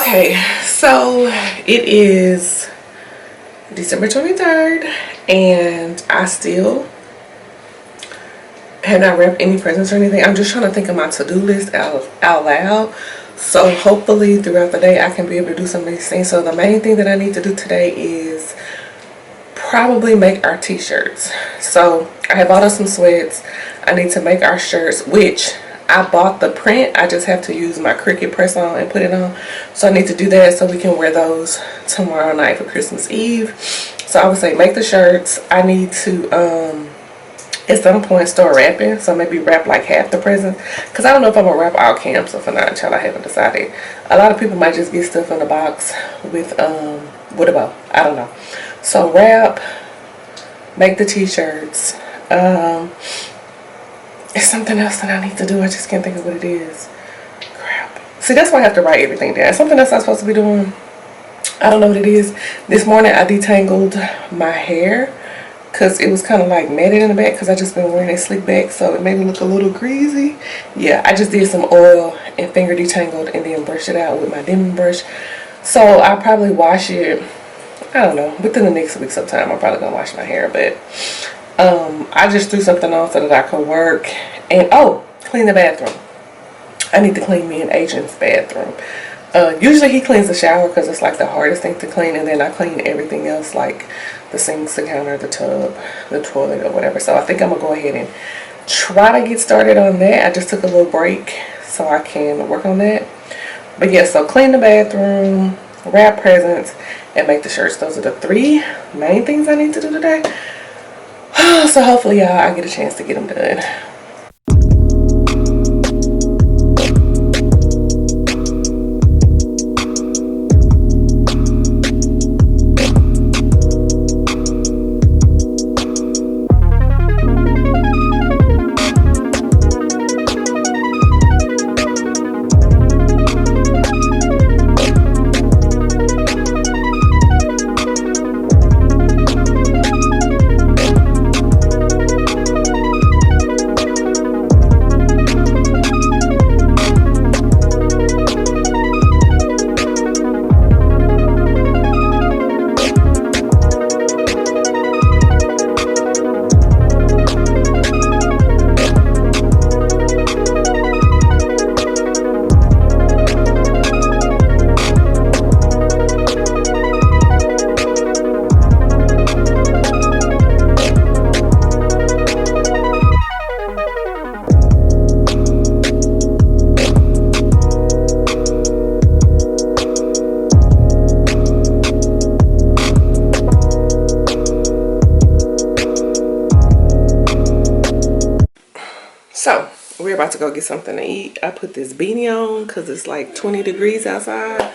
Okay, so it is December 23rd and I still have not wrapped any presents or anything. I'm just trying to think of my to-do list out loud. So hopefully throughout the day I can be able to do some of these things. So the main thing that I need to do today is probably make our t-shirts. So I have bought us some sweats. I need to make our shirts, which I bought the print. I just have to use my Cricut press on and put it on. So I need to do that so we can wear those tomorrow night for Christmas Eve. So I would say make the shirts. I need to at some point start wrapping. So maybe wrap like half the presents, because I don't know if I'm gonna wrap all camp stuff or not until I haven't decided. A lot of people might just get stuff in the box with what about, I don't know. So wrap, make the t-shirts. It's something else that I need to do. I just can't think of what it is. Crap. See, that's why I have to write everything down. Something else I'm supposed to be doing. I don't know what it is. This morning I detangled my hair because it was kind of like matted in the back because I just been wearing a slick back, so it made me look a little greasy. Yeah, I just did some oil and finger detangled and then brushed it out with my Demon brush. So I'll probably wash it, I don't know, within the next week sometime. I'm probably gonna wash my hair, but I just threw something on so that I could work. And oh, clean the bathroom. I need to clean me and Agent's bathroom. Usually he cleans the shower because it's like the hardest thing to clean, and then I clean everything else like the sinks, the counter, the tub, the toilet, or whatever. So I think I'm gonna go ahead and try to get started on that. I just took a little break so I can work on that. But yeah, so clean the bathroom, wrap presents, and make the shirts. Those are the three main things I need to do today. So hopefully y'all, I get a chance to get them done. So we're about to go get something to eat. I put this beanie on because it's like 20 degrees outside,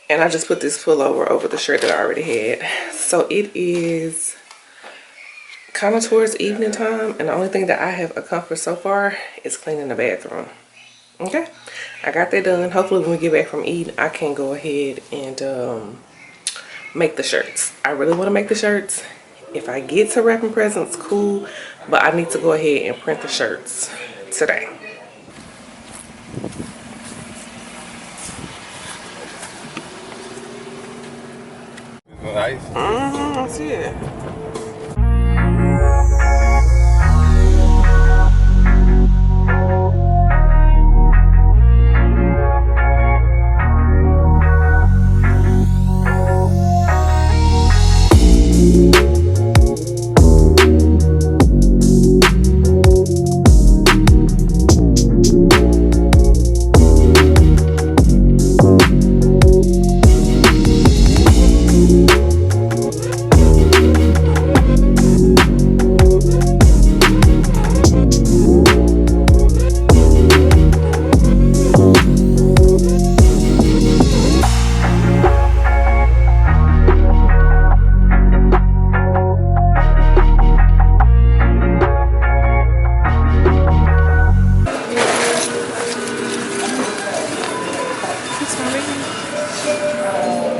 and I just put this pullover over the shirt that I already had. So it is kind of towards evening time, and the only thing that I have accomplished so far is cleaning the bathroom. Okay, I got that done. Hopefully when we get back from eating, I can go ahead and make the shirts. I really want to make the shirts. If I get to wrapping presents, cool, but I need to go ahead and print the shirts today. Nice. I see it.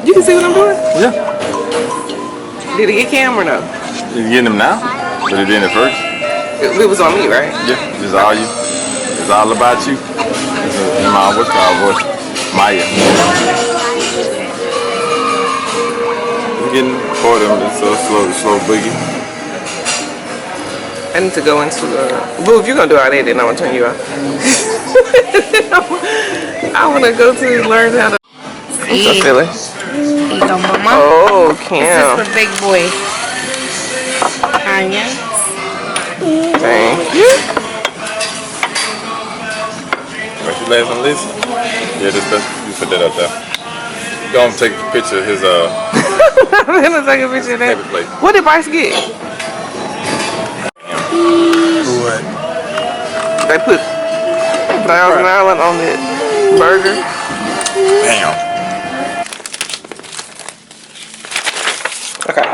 You can see what I'm doing? Yeah. Did it get camera or no? You getting them now? But it did it first? It was on me, right? Yeah. It's all you. It's all about you. It's my what's called voice. Maya. getting for them. It's a slow boogie. I need to go into boo, if you're gonna do all that, then I'm gonna turn you off. I wanna go to learn how to. I'm so silly. Here you go, mama. Oh, Kim. This is for big boy. Anya. Thank you. What's your last on the list? Yeah, this stuff. You put that up there. Go and take a picture of his I'm gonna take a picture of that. paper plate. What did Bryce get? What? They put Thousand Island on that burger. Damn. Okay.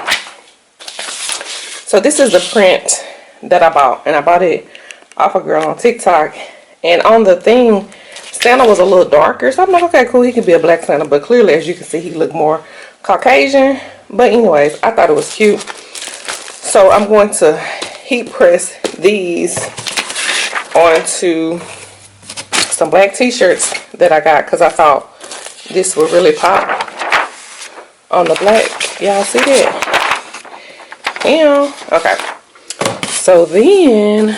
So this is the print that I bought, and I bought it off a girl on TikTok. And on the thing, Santa was a little darker, so I'm like, okay, cool, he can be a black Santa, but clearly, as you can see, he looked more Caucasian. But anyways, I thought it was cute, so I'm going to heat press these onto some black t-shirts that I got, because I thought this would really pop on the black. Y'all see that? Yeah. Okay, so then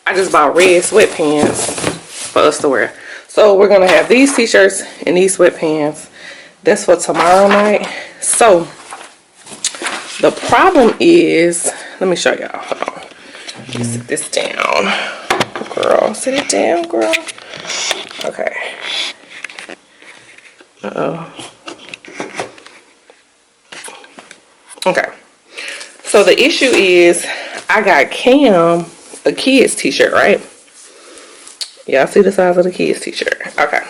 I just bought red sweatpants for us to wear. So we're gonna have these t-shirts and these sweatpants. That's for tomorrow night. So the problem is, let me show y'all. Hold on. Let me sit this down, girl. Sit it down, girl. Okay. Okay. So the issue is, I got Cam a kids t-shirt, right? Y'all see the size of the kids t-shirt? Okay.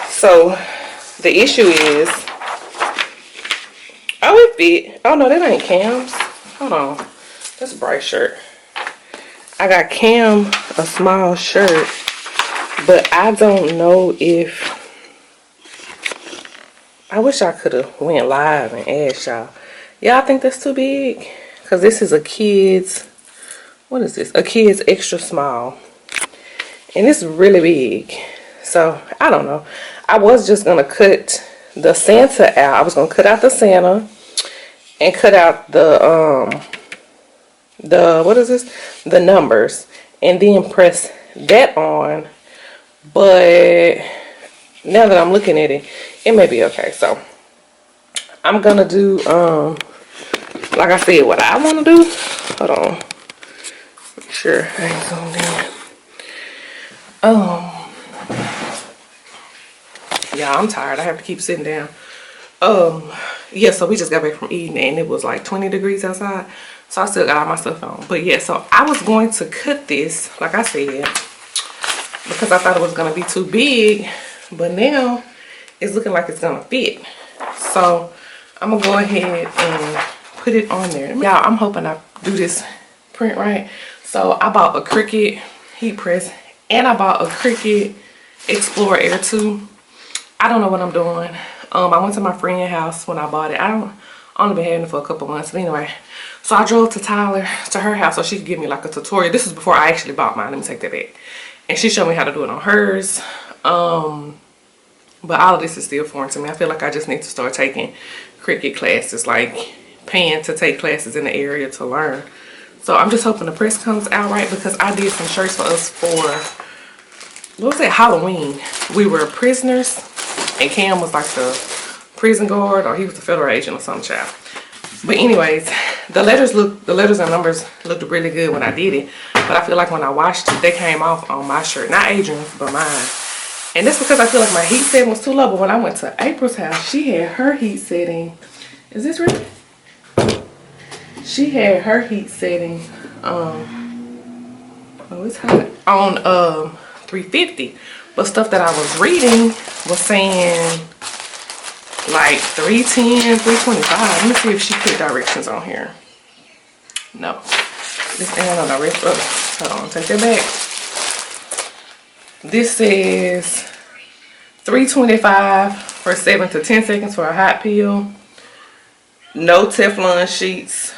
So the issue is, oh, it fit. Oh no, that ain't Cam's. Hold on, that's a bright shirt. I got Cam a small shirt, but I don't know if, I wish I could have went live and asked y'all. Y'all think that's too big? Because this is a kid's, what is this? A kid's extra small. And it's really big. So, I don't know. I was just going to cut the Santa out. I was going to cut out the Santa and cut out the, what is this? The numbers. And then press that on. But now that I'm looking at it, it may be okay. So, I'm going to do, like I said, what I want to do. Hold on. Make sure I ain't zoomed in. Yeah, I'm tired. I have to keep sitting down. Yeah, so we just got back from eating and it was like 20 degrees outside. So I still got all my stuff on. But yeah, so I was going to cut this, like I said, because I thought it was going to be too big. But now it's looking like it's going to fit. So I'm going to go ahead and put it on there. Y'all, I'm hoping I do this print right. So I bought a Cricut heat press and I bought a Cricut Explorer Air 2. I don't know what I'm doing. I went to my friend's house when I bought it. Only been having it for a couple months. But anyway, so I drove to Tyler, to her house, so she could give me like a tutorial. This is before I actually bought mine. Let me take that back. And she showed me how to do it on hers. But all of this is still foreign to me. I feel like I just need to start taking Cricut classes, like paying to take classes in the area to learn. So I'm just hoping the press comes out right, because I did some shirts for us for, what was it, Halloween. We were prisoners and Cam was like the prison guard, or he was the federal agent or some child. But anyways, the letters and numbers looked really good when I did it, but I feel like when I washed it, they came off on my shirt, not Adrian's, but mine. And that's because I feel like my heat setting was too low. But when I went to April's house, she had her heat setting, is this right? She had her heat setting, oh, it's hot, on 350. But stuff that I was reading was saying like 310, 325. Let me see if she put directions on here. No. This ain't no directions. Hold on, take that back. This says 325 for 7 to 10 seconds for a hot peel. No Teflon sheets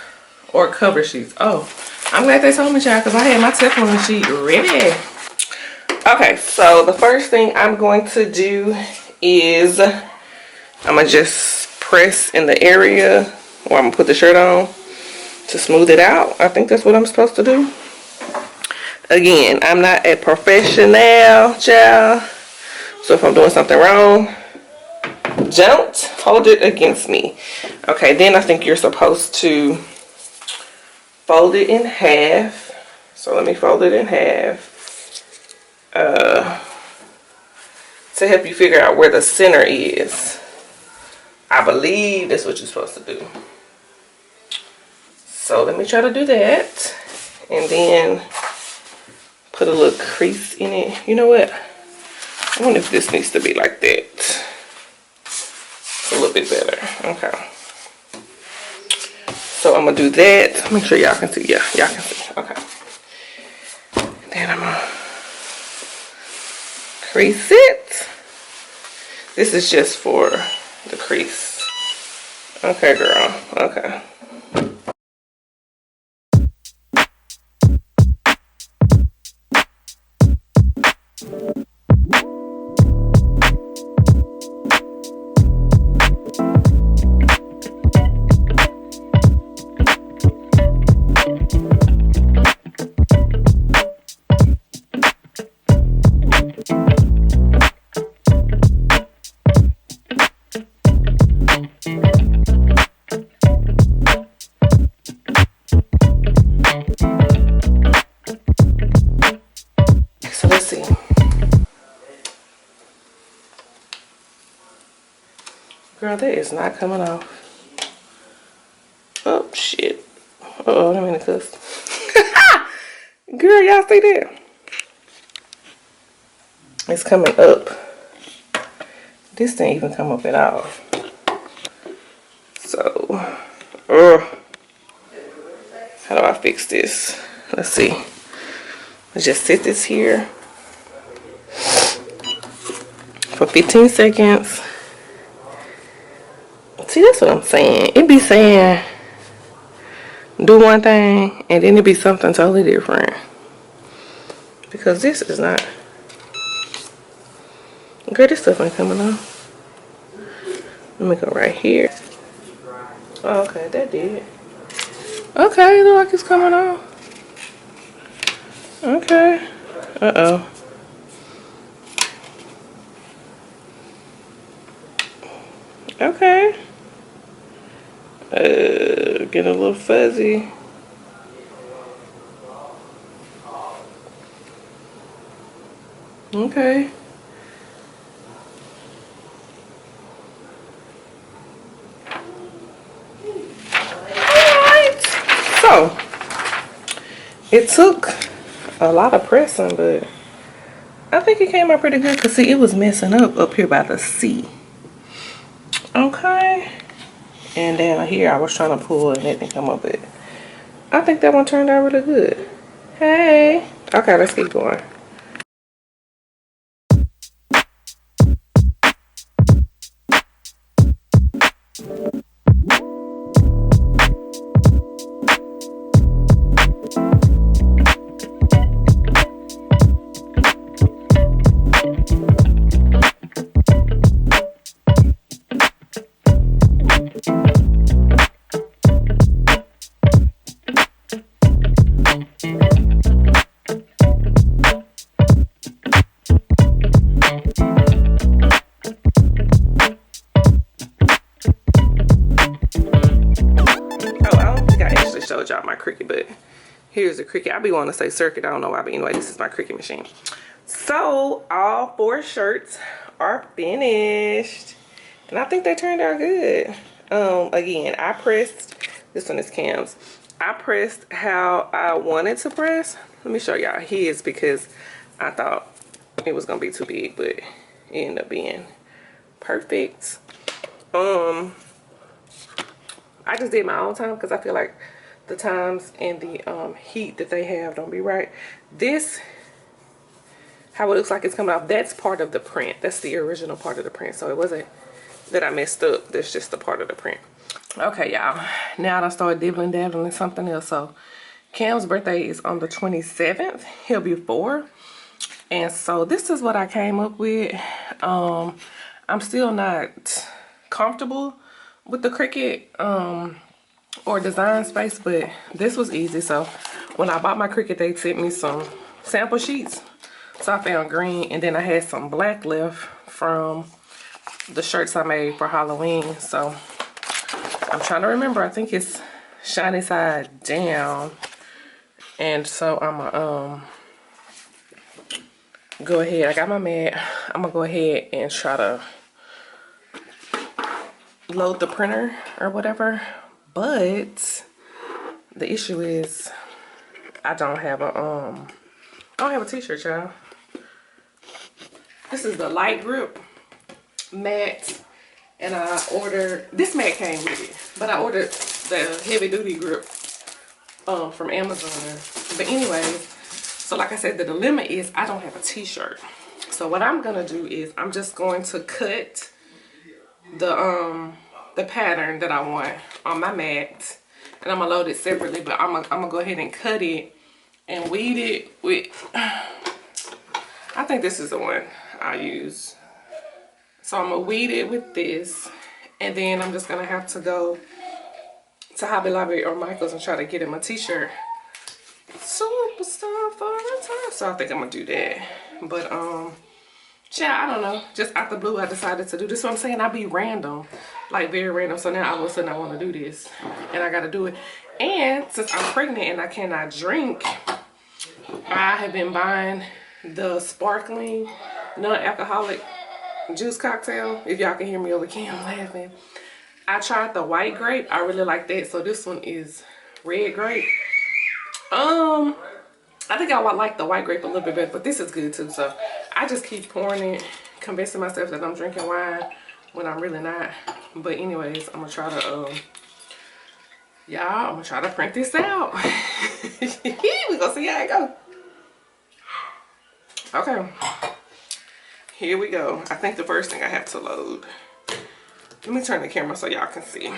or cover sheets. Oh, I'm glad they told me, child, because I had my Teflon sheet ready. Okay, so the first thing I'm going to do is I'm going to just press in the area where I'm gonna put the shirt on to smooth it out. I think that's what I'm supposed to do. Again, I'm not a professional, child. So if I'm doing something wrong, don't hold it against me. Okay, then I think you're supposed to fold it in half. So let me fold it in half. To help you figure out where the center is. I believe that's what you're supposed to do. So let me try to do that. And then put a little crease in it. You know what? I wonder if this needs to be like that. It's a little bit better. Okay. So I'm going to do that. Make sure y'all can see. Yeah, y'all can see. Okay. Then I'm going to crease it. This is just for the crease. Okay, girl. Okay. Girl, that is not coming off. Oh, shit. Uh-oh, I mean to cuss. Girl, y'all see that? It's coming up. This didn't even come up at all. So, how do I fix this? Let's see. Let's just sit this here for 15 seconds. See, that's what I'm saying. It be saying do one thing and then it be something totally different. Because this is not. Girl, this stuff ain't coming off. Let me go right here. Oh, okay, that did. Okay, look like it's coming off. Okay. Uh-oh. Okay. Getting a little fuzzy. Okay. Alright. So, it took a lot of pressing, but I think it came out pretty good. Because, see, it was messing up here by the C. Okay. And down here, I was trying to pull and it didn't come up with it. I think that one turned out really good. Hey. Okay, let's keep going. Y'all my Cricut, but here's the Cricut. I be wanting to say circuit, I don't know why, but anyway, this is my Cricut machine. So all 4 shirts are finished and I think they turned out good. Again, I pressed, this one is Cam's, I pressed how I wanted to press. Let me show y'all his because I thought it was gonna be too big, but it ended up being perfect. I just did my own time because I feel like the times and the heat that they have don't be right. This, how it looks like it's coming off, that's part of the print. That's the original part of the print. So it wasn't that I messed up. That's just the part of the print. Okay, y'all. Now I started dibbling dabbling something else. So Cam's birthday is on the 27th. He'll be 4. And so this is what I came up with. I'm still not comfortable with the Cricut or Design Space, but this was easy. So when I bought my Cricut, they sent me some sample sheets. So I found green, and then I had some black left from the shirts I made for Halloween. So I'm trying to remember. I think it's shiny side down. And so I'm gonna go ahead. I got my mat. I'm gonna go ahead and try to load the printer or whatever. But the issue is I don't have a t-shirt, y'all. This is the light grip mat, and I ordered, this mat came with it, but I ordered the heavy duty grip from Amazon. But anyways, so like I said, the dilemma is I don't have a t-shirt. So what I'm gonna do is I'm just going to cut the pattern that I want on my mat, and I'm gonna load it separately, but I'm gonna go ahead and cut it and weed it with, I think this is the one I use. So I'm gonna weed it with this, and then I'm just gonna have to go to Hobby Lobby or Michael's and try to get him a t-shirt. Superstar for a time. So I think I'm gonna do that. But yeah, I don't know. Just out the blue, I decided to do this. So I'm saying, I'll be random, like very random. So now all of a sudden I want to do this, and I gotta do it. And since I'm pregnant and I cannot drink, I have been buying the sparkling non-alcoholic juice cocktail. If y'all can hear me over here, I'm laughing. I tried the white grape. I really like that. So this one is red grape. I think I would like the white grape a little bit better, but this is good too. So I just keep pouring it, convincing myself that I'm drinking wine when I'm really not. But anyways, I'm gonna try to y'all, I'm gonna try to print this out. We gonna see how it go. Okay, here we go. I think the first thing I have to load. Let me turn the camera so y'all can see.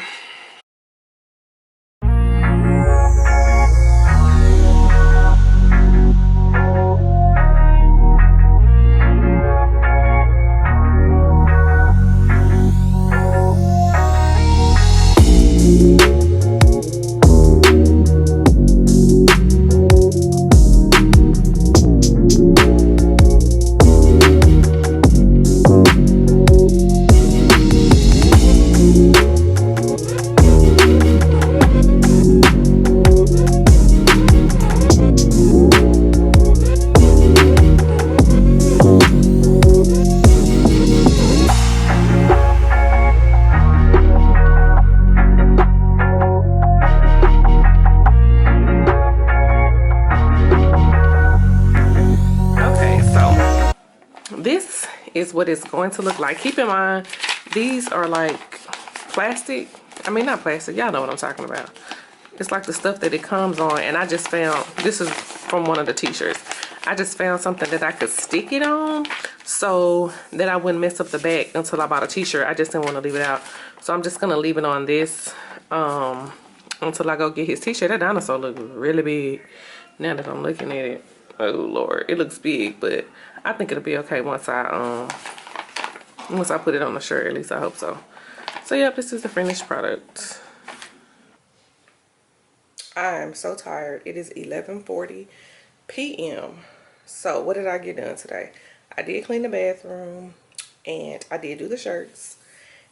This is what it's going to look like. Keep in mind, these are like plastic. I mean, not plastic. Y'all know what I'm talking about. It's like the stuff that it comes on. And I just found, this is from one of the t-shirts. I just found something that I could stick it on so that I wouldn't mess up the back until I bought a t-shirt. I just didn't want to leave it out. So I'm just going to leave it on this until I go get his t-shirt. That dinosaur looks really big now that I'm looking at it. Oh Lord, it looks big, but I think it'll be okay once I put it on the shirt. At least I hope so. So yep, this is the finished product. I am so tired. It is 11:40 p.m. So what did I get done today? I did clean the bathroom, and I did do the shirts,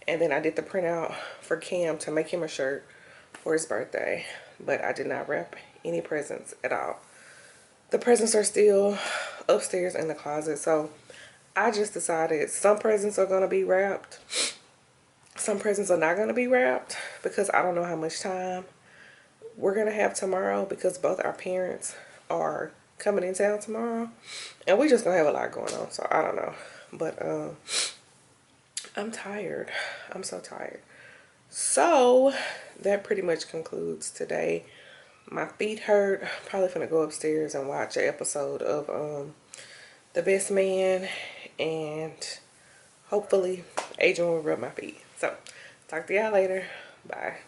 and then I did the printout for Cam to make him a shirt for his birthday, but I did not wrap any presents at all. The presents are still upstairs in the closet, so I just decided some presents are going to be wrapped. Some presents are not going to be wrapped because I don't know how much time we're going to have tomorrow, because both our parents are coming in town tomorrow, and we're just going to have a lot going on, so I don't know. But I'm tired. I'm so tired. So that pretty much concludes today. My feet hurt. Probably gonna go upstairs and watch an episode of The Best Man, and hopefully Adrian will rub my feet. So talk to y'all later. Bye.